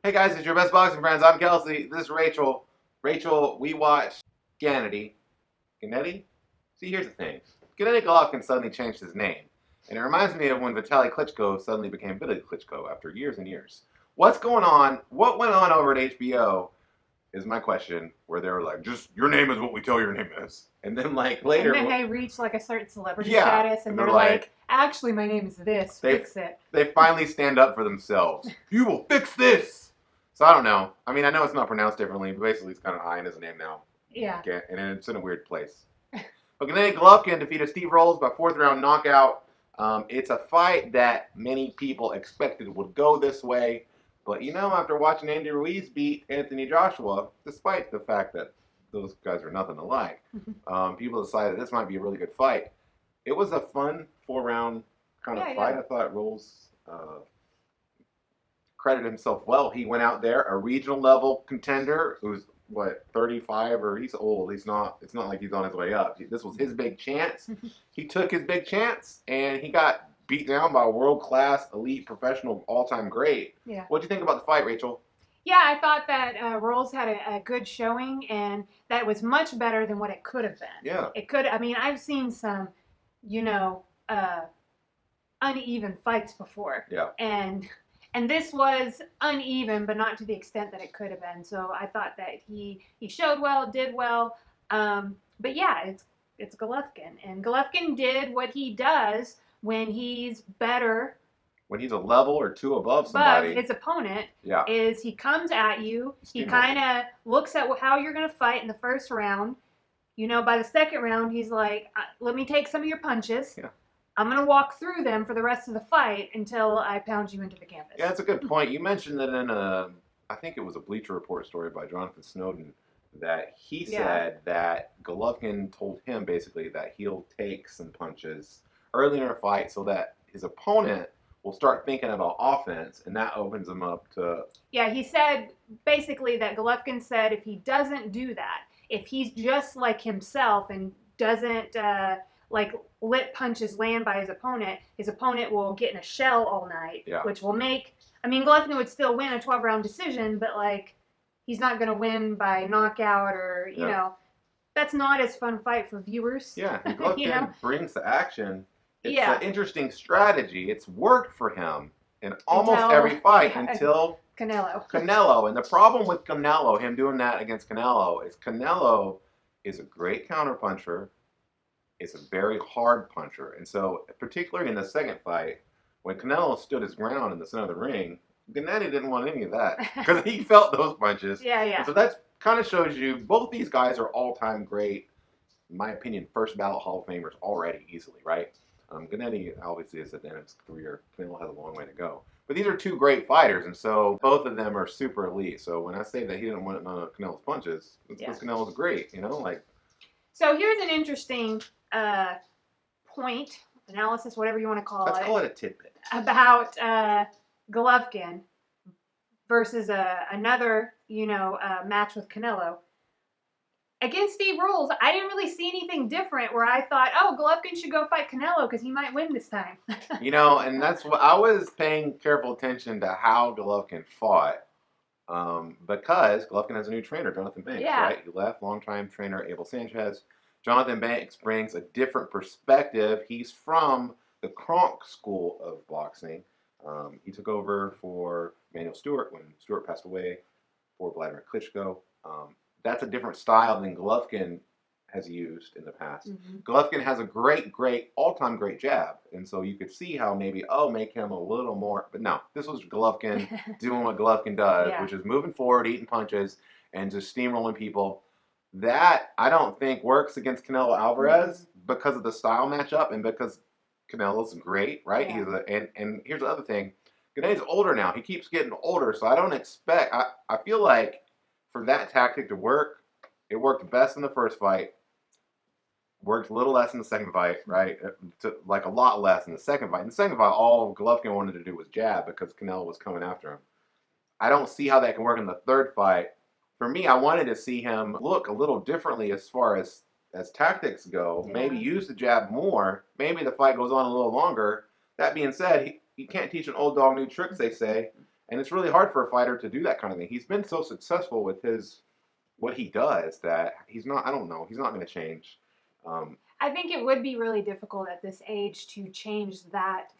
Hey guys, it's your best boxing friends. I'm Kelsey. This is Rachel. Rachel, we watched Gennadiy. Gennadiy? See, here's the thing. Gennadiy Golovkin suddenly changed his name. And it reminds me of when Vitaly Klitschko suddenly became Vitaly Klitschko after years and years. What's going on? What went on over at HBO is my question, where they were like, just, your name is what we tell your name is. And then like later... And then they reach like a certain celebrity status and they're like, actually my name is this, fix it. They finally stand up for themselves. You will fix this! So I don't know. I mean, I know it's not pronounced differently, but basically it's kind of high in his name now. Yeah. Okay, and it's in a weird place. But Gennadiy Golovkin defeated Steve Rolls by 4th round knockout. It's a fight that many people expected would go this way. But you know, after watching Andy Ruiz beat Anthony Joshua, despite the fact that those guys are nothing alike, people decided this might be a really good fight. It was a fun 4-round kind of fight. I thought Rolls credited himself well. He went out there, a regional level contender who's what, 35, or he's old. He's not. It's not like he's on his way up. This was his big chance. He took his big chance, and he got beat down by a world-class, elite, professional, all-time great. Yeah. What do you think about the fight, Rachel? Yeah, I thought that Rolls had a good showing, and that was much better than what it could have been. Yeah. It could. I mean, I've seen some, uneven fights before. Yeah. And this was uneven, but not to the extent that it could have been. So I thought that he showed well, did well. But yeah, it's Golovkin, and Golovkin did what he does when he's better. When he's a level or two above somebody. But his opponent Yeah. is he comes at you. He kind of looks at how you're going to fight in the first round. You know, by the second round, he's like, let me take some of your punches. Yeah. I'm going to walk through them for the rest of the fight until I pound you into the canvas. Yeah, that's a good point. You mentioned that in I think it was a Bleacher Report story by Jonathan Snowden, that he said that Golovkin told him basically that he'll take some punches early in a fight so that his opponent will start thinking about offense, and that opens him up to... Yeah, he said basically that Golovkin said if he doesn't do that, if he's just like himself and doesn't... let punches land by his opponent will get in a shell all night, which will make... I mean, Golovkin would still win a 12-round decision, but, like, he's not going to win by knockout or, you know, that's not as fun fight for viewers. Yeah, and Golovkin brings the action. It's an interesting strategy. It's worked for him in almost every fight until... Canelo. And the problem with Canelo, him doing that against Canelo is a great counterpuncher. It's a very hard puncher. And so, particularly in the second fight, when Canelo stood his ground in the center of the ring, Gennadiy didn't want any of that because he felt those punches. Yeah. And so that kind of shows you both these guys are all-time great, in my opinion, first ballot Hall of Famers already easily, right? Gennadiy obviously is at the end of his career. Canelo has a long way to go. But these are two great fighters, and so both of them are super elite. So when I say that he didn't want none of Canelo's punches, it's because Canelo's great, you know? So here's an interesting... point, analysis, whatever you want to call it. Let's call it a tidbit. About Golovkin versus another, match with Canelo. Against Steve Rolls, I didn't really see anything different where I thought, oh, Golovkin should go fight Canelo because he might win this time. And that's what I was paying careful attention to how Golovkin fought. Because Golovkin has a new trainer, Jonathan Banks, right? He left longtime trainer Abel Sanchez. Jonathan Banks brings a different perspective. He's from the Kronk School of Boxing. He took over for Manuel Stewart when Stewart passed away, for Vladimir Klitschko. That's a different style than Golovkin has used in the past. Golovkin has a great, all-time great jab. And so you could see how maybe, make him a little more. But no, this was Golovkin doing what Golovkin does, which is moving forward, eating punches, and just steamrolling people. That, I don't think, works against Canelo Alvarez because of the style matchup and because Canelo's great, right? Yeah. And here's the other thing. Gennadiy's older now. He keeps getting older, so I don't expect... I feel like for that tactic to work, it worked best in the first fight, worked a little less in the second fight, right? A lot less in the second fight. In the second fight, all Golovkin wanted to do was jab because Canelo was coming after him. I don't see how that can work in the third fight. For me, I wanted to see him look a little differently as far as tactics go. Maybe use the jab more. Maybe the fight goes on a little longer. That being said, you can't teach an old dog new tricks, they say. And it's really hard for a fighter to do that kind of thing. He's been so successful with what he does that he's not. I don't know. He's not going to change. I think it would be really difficult at this age to change that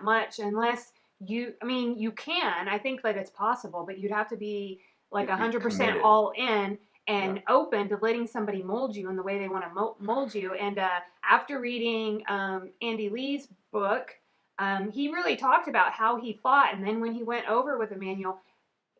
much unless you. I mean, you can. I think that it's possible, but you'd have to be like 100% all in and open to letting somebody mold you in the way they want to mold you. And after reading Andy Lee's book, he really talked about how he fought, and then when he went over with Emmanuel,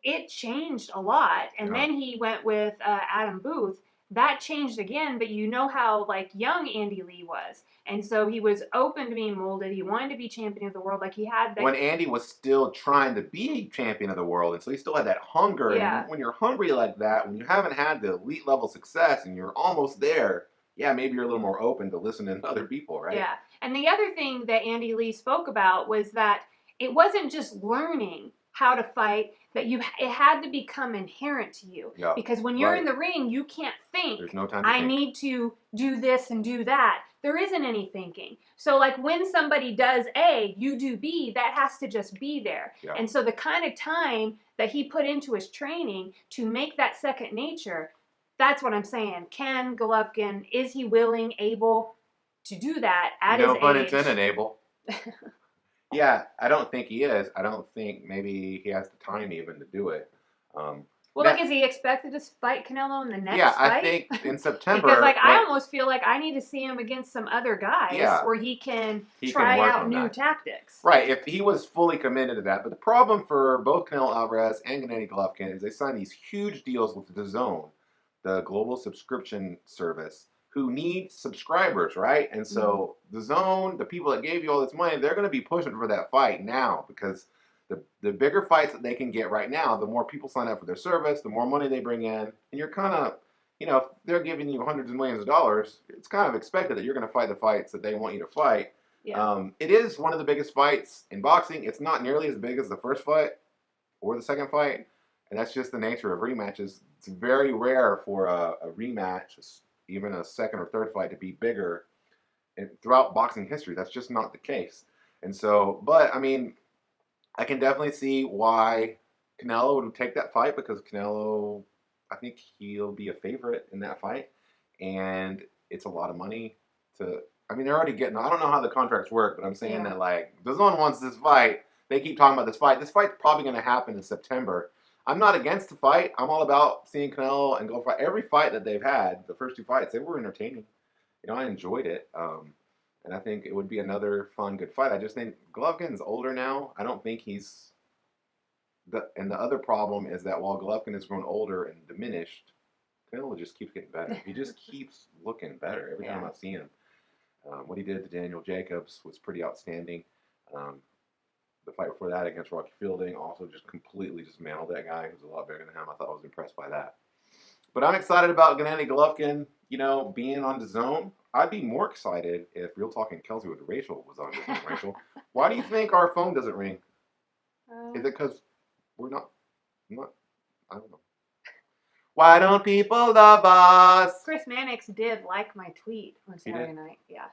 it changed a lot. And then he went with Adam Booth. That changed again, but you know how like young Andy Lee was, and so he was open to being molded. He wanted to be champion of the world, like he had. When Andy was still trying to be champion of the world, and so he still had that hunger. Yeah. And when you're hungry like that, when you haven't had the elite level success, and you're almost there, yeah, maybe you're a little more open to listening to other people, right? Yeah, and the other thing that Andy Lee spoke about was that it wasn't just learning how to fight, that it had to become inherent to you. Yeah. Because when you're in the ring, you can't think. There's no time to I think. need to do this and do that. There isn't any thinking. So like when somebody does A, you do B, that has to just be there. Yeah. And so the kind of time that he put into his training to make that second nature, that's what I'm saying. Can Golovkin, is he willing, able to do that at his age? No pun intended, Abel. Yeah, I don't think he is. I don't think maybe he has the time even to do it. Well, like, is he expected to fight Canelo in the next fight? Yeah, I think in September. Because, like, I almost feel like I need to see him against some other guys where he can try out new tactics. Right, if he was fully committed to that. But the problem for both Canelo Alvarez and Gennadiy Golovkin is they signed these huge deals with DAZN, the global subscription service, who need subscribers, right? And so DAZN, the people that gave you all this money, they're going to be pushing for that fight now because the bigger fights that they can get right now, the more people sign up for their service, the more money they bring in, and you're kind of, if they're giving you hundreds of millions of dollars, it's kind of expected that you're going to fight the fights that they want you to fight. Yeah. It is one of the biggest fights in boxing. It's not nearly as big as the first fight or the second fight, and that's just the nature of rematches. It's very rare for a rematch, even a second or third fight, to be bigger. And throughout boxing history, that's just not the case. And so, but I mean, I can definitely see why Canelo would take that fight because Canelo, I think he'll be a favorite in that fight. And it's a lot of money to, I mean, they're already getting, I don't know how the contracts work, but I'm saying that, like, DAZN wants this fight. They keep talking about this fight. This fight's probably going to happen in September. I'm not against the fight. I'm all about seeing Canelo and go fight. Every fight that they've had, the first two fights, they were entertaining. I enjoyed it. And I think it would be another fun, good fight. I just think Golovkin's older now. I don't think he's... And the other problem is that while Golovkin has grown older and diminished, Canelo just keeps getting better. He just keeps looking better every time I see him. What he did to Daniel Jacobs was pretty outstanding. The fight before that against Rocky Fielding also just completely dismantled that guy who's a lot bigger than him. I thought I was impressed by that. But I'm excited about Gennadiy Golovkin, being on DAZN. I'd be more excited if Real Talking Kelsey with Rachel was on DAZN. Rachel, why do you think our phone doesn't ring? Is it because we're not, I don't know. Why don't people love us? Chris Mannix did like my tweet on Saturday night. Yeah.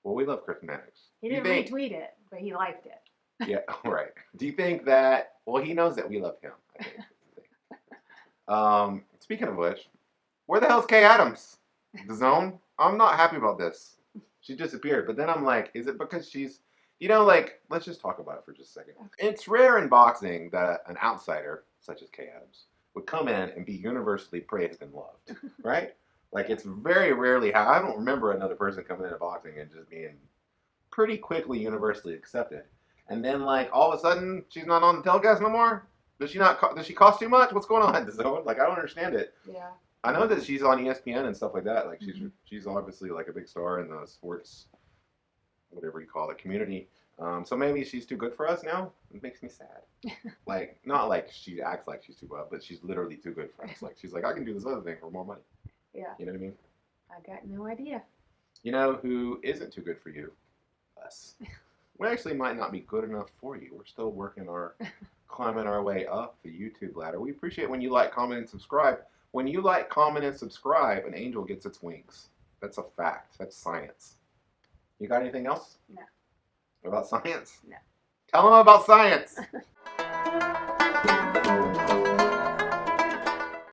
Well, we love Chris Mannix. He didn't retweet it, but he liked it. Yeah, right. Do you think that, well, he knows that we love him, I think. Speaking of which, where the hell's Kay Adams? DAZN? I'm not happy about this. She disappeared. But then I'm like, is it because she's, let's just talk about it for just a second. It's rare in boxing that an outsider, such as Kay Adams, would come in and be universally praised and loved, right? Like, it's very rarely how, I don't remember another person coming into boxing and just being pretty quickly universally accepted. And then, like, all of a sudden, she's not on the telecast no more? Does she cost too much? What's going on, DAZN? Like, I don't understand it. Yeah. I know that she's on ESPN and stuff like that. Like, she's obviously, like, a big star in the sports, whatever you call it, community. So maybe she's too good for us now? It makes me sad. Like, not like she acts like she's too good, but she's literally too good for us. Like, she's like, I can do this other thing for more money. Yeah. You know what I mean? I got no idea. You know who isn't too good for you? Us. We actually might not be good enough for you. We're still climbing our way up the YouTube ladder. We appreciate when you like, comment, and subscribe. When you like, comment, and subscribe, an angel gets its wings. That's a fact. That's science. You got anything else? No. About science? No. Tell them about science.